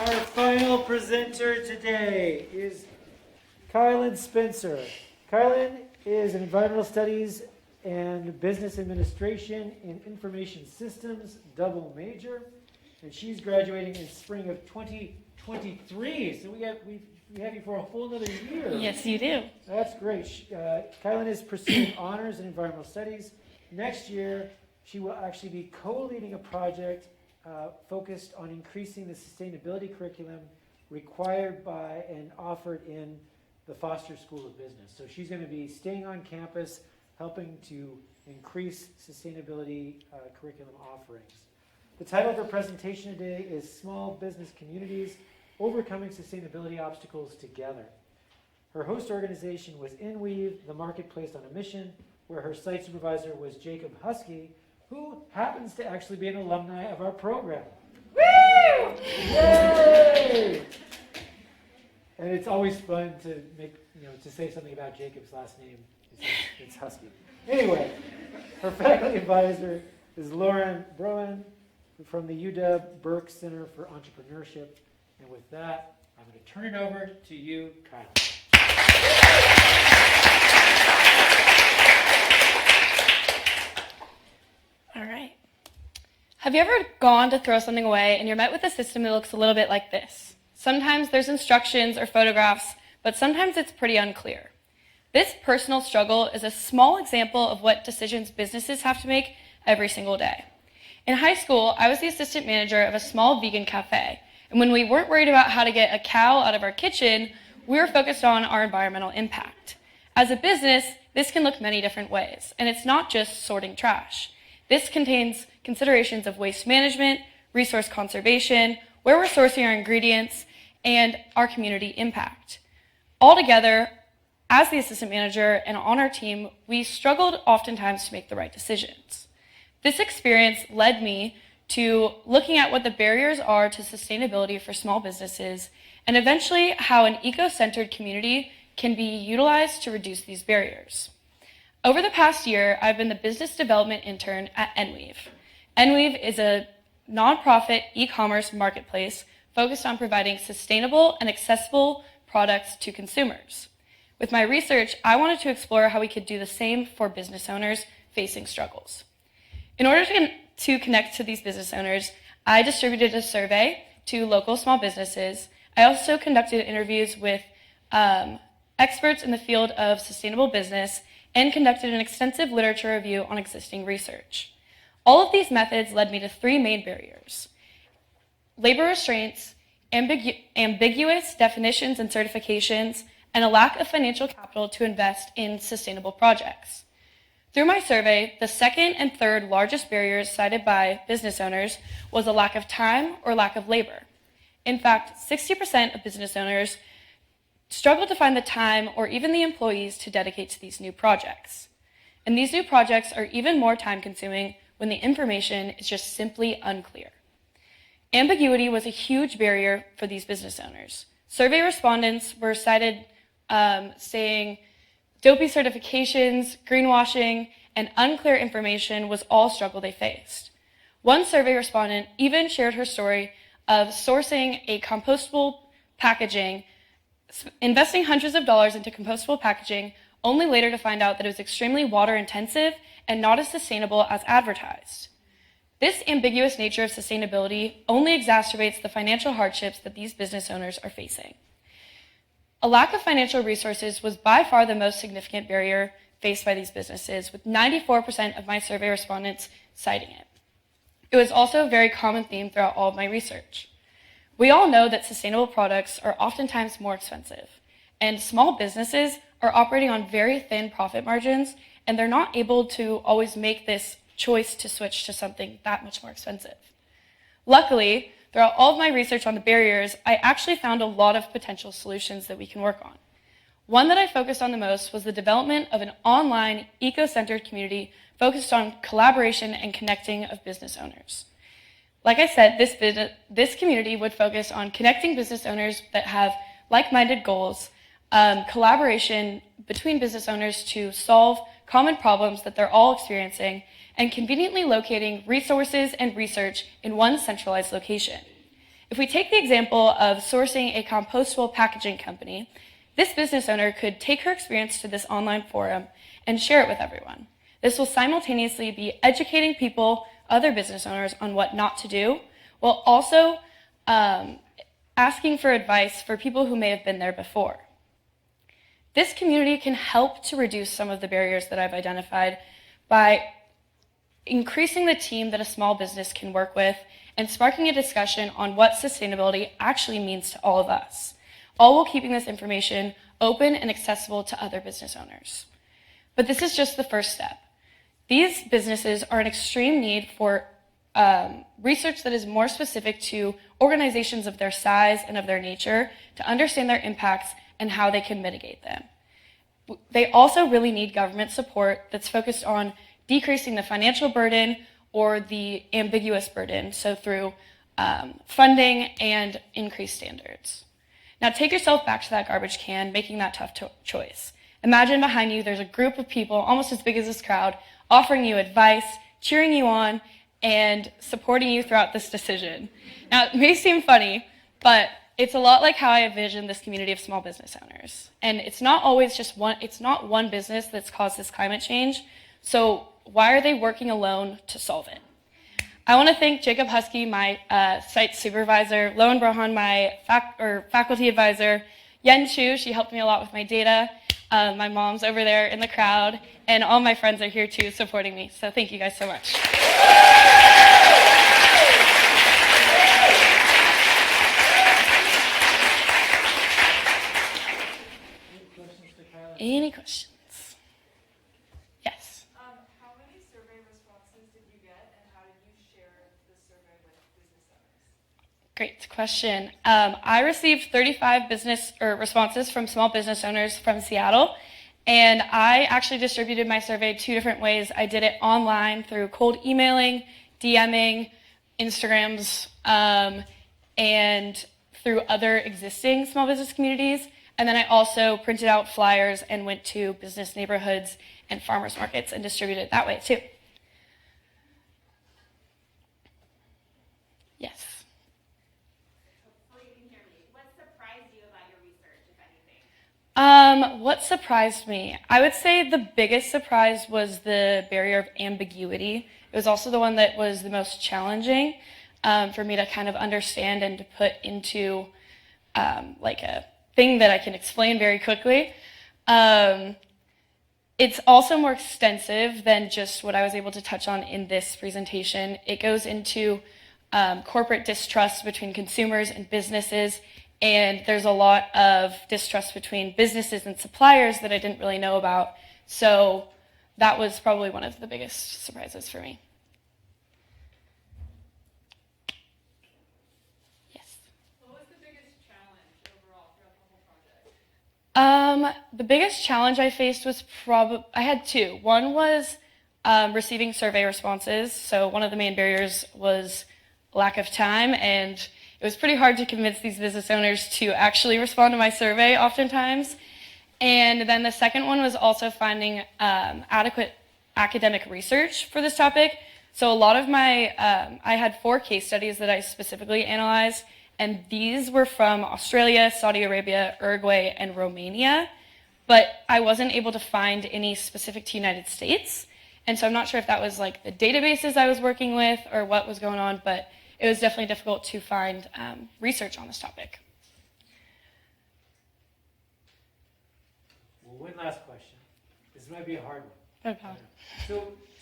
Our final presenter today is Kailin Spencer. Kailin is an environmental studies and business administration in information systems double major, and she's graduating in spring of 2023. So we have you for a whole other year. Yes, you do. That's great. Kailin is pursuing honors in environmental studies. Next year, she will actually be co-leading a project focused on increasing the sustainability curriculum required by and offered in the Foster School of Business. So she's going to be staying on campus, helping to increase sustainability curriculum offerings. The title of her presentation today is Small Business Communities, Overcoming Sustainability Obstacles Together. Her host organization was InWeave, the marketplace on a mission, where her site supervisor was Jacob Husky, who happens to actually be an alumni of our program. Woo! Yay! And it's always fun to to say something about Jacob's last name. It's Husky. Anyway, her faculty advisor is Lauren Broen from the UW Burke Center for Entrepreneurship. And with that, I'm going to turn it over to you, Kyle. All right. Have you ever gone to throw something away and you're met with a system that looks a little bit like this? Sometimes there's instructions or photographs, but sometimes it's pretty unclear. This personal struggle is a small example of what decisions businesses have to make every single day. In high school, I was the assistant manager of a small vegan cafe, and when we weren't worried about how to get a cow out of our kitchen, we were focused on our environmental impact. As a business, this can look many different ways, and it's not just sorting trash. This contains considerations of waste management, resource conservation, where we're sourcing our ingredients, and our community impact. Altogether, as the assistant manager and on our team, we struggled oftentimes to make the right decisions. This experience led me to looking at what the barriers are to sustainability for small businesses, and eventually how an eco-centered community can be utilized to reduce these barriers. Over the past year, I've been the business development intern at InWeave. InWeave is a nonprofit e-commerce marketplace focused on providing sustainable and accessible products to consumers. With my research, I wanted to explore how we could do the same for business owners facing struggles. In order to connect to these business owners, I distributed a survey to local small businesses. I also conducted interviews with experts in the field of sustainable business and conducted an extensive literature review on existing research. All of these methods led me to three main barriers: labor restraints, ambiguous definitions and certifications, and a lack of financial capital to invest in sustainable projects. Through my survey, the second and third largest barriers cited by business owners was a lack of time or lack of labor. In fact, 60% of business owners struggle to find the time or even the employees to dedicate to these new projects. And these new projects are even more time-consuming when the information is just simply unclear. Ambiguity was a huge barrier for these business owners. Survey respondents were cited saying dopey certifications, greenwashing, and unclear information was all struggle they faced. One survey respondent even shared her story of sourcing a compostable packaging, investing hundreds of dollars into compostable packaging, only later to find out that it was extremely water intensive and not as sustainable as advertised. This ambiguous nature of sustainability only exacerbates the financial hardships that these business owners are facing. A lack of financial resources was by far the most significant barrier faced by these businesses, with 94% of my survey respondents citing it. It was also a very common theme throughout all of my research. We all know that sustainable products are oftentimes more expensive, and small businesses are operating on very thin profit margins, and they're not able to always make this choice to switch to something that much more expensive. Luckily, throughout all of my research on the barriers, I actually found a lot of potential solutions that we can work on. One that I focused on the most was the development of an online, eco-centered community focused on collaboration and connecting of business owners. Like I said, this community would focus on connecting business owners that have like-minded goals, collaboration between business owners to solve common problems that they're all experiencing, and conveniently locating resources and research in one centralized location. If we take the example of sourcing a compostable packaging company, this business owner could take her experience to this online forum and share it with everyone. This will simultaneously be educating people, other business owners, on what not to do, while also asking for advice for people who may have been there before. This community can help to reduce some of the barriers that I've identified by increasing the team that a small business can work with and sparking a discussion on what sustainability actually means to all of us, all while keeping this information open and accessible to other business owners. But this is just the first step. These businesses are in extreme need for research that is more specific to organizations of their size and of their nature to understand their impacts and how they can mitigate them. They also really need government support that's focused on decreasing the financial burden or the ambiguous burden, so through funding and increased standards. Now take yourself back to that garbage can, making that tough choice. Imagine behind you there's a group of people, almost as big as this crowd, offering you advice, cheering you on, and supporting you throughout this decision. Now, it may seem funny, but it's a lot like how I envision this community of small business owners. And it's not always just one business that's caused this climate change, so why are they working alone to solve it? I want to thank Jacob Husky, my site supervisor, Loan Brohan, my faculty advisor, Yen Chu, she helped me a lot with my data, my mom's over there in the crowd, and all my friends are here too supporting me, so thank you guys so much. Any questions? Yes. How many survey responses did you get, and how did you share the survey with business owners? Great question. I received 35 responses from small business owners from Seattle, and I actually distributed my survey 2 different ways. I did it online through cold emailing, DMing, Instagrams, and through other existing small business communities. And then I also printed out flyers and went to business neighborhoods and farmers markets and distributed it that way too. Yes. Hopefully you can hear me. What surprised you about your research, if anything? What surprised me? I would say the biggest surprise was the barrier of ambiguity. It was also the one that was the most challenging for me to kind of understand and to put into like a thing that I can explain very quickly. It's also more extensive than just what I was able to touch on in this presentation. It goes into corporate distrust between consumers and businesses, and there's a lot of distrust between businesses and suppliers that I didn't really know about. So that was probably one of the biggest surprises for me. The biggest challenge I faced was I had 2. One was receiving survey responses. So one of the main barriers was lack of time, and it was pretty hard to convince these business owners to actually respond to my survey oftentimes. And then the second one was also finding adequate academic research for this topic. So a lot of I had 4 case studies that I specifically analyzed, and these were from Australia, Saudi Arabia, Uruguay, and Romania. But I wasn't able to find any specific to United States. And so I'm not sure if that was like the databases I was working with or what was going on, but it was definitely difficult to find research on this topic. Well, one last question. This might be a hard one. No problem.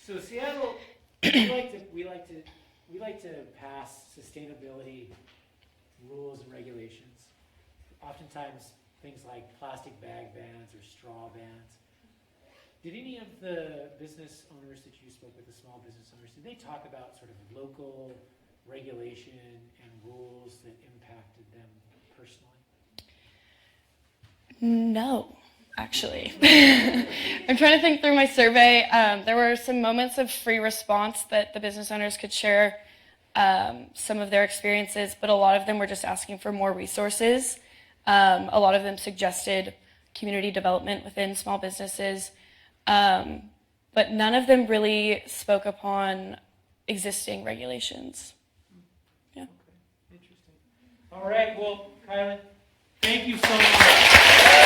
So Seattle, we like to pass sustainability rules and regulations. Oftentimes, things like plastic bag bans or straw bans. Did any of the business owners that you spoke with, the small business owners, did they talk about sort of local regulation and rules that impacted them personally? No, actually. I'm trying to think through my survey. There were some moments of free response that the business owners could share some of their experiences, but a lot of them were just asking for more resources. A lot of them suggested community development within small businesses, but none of them really spoke upon existing regulations. Yeah. Okay, interesting. All right, well, Kailin, thank you so much.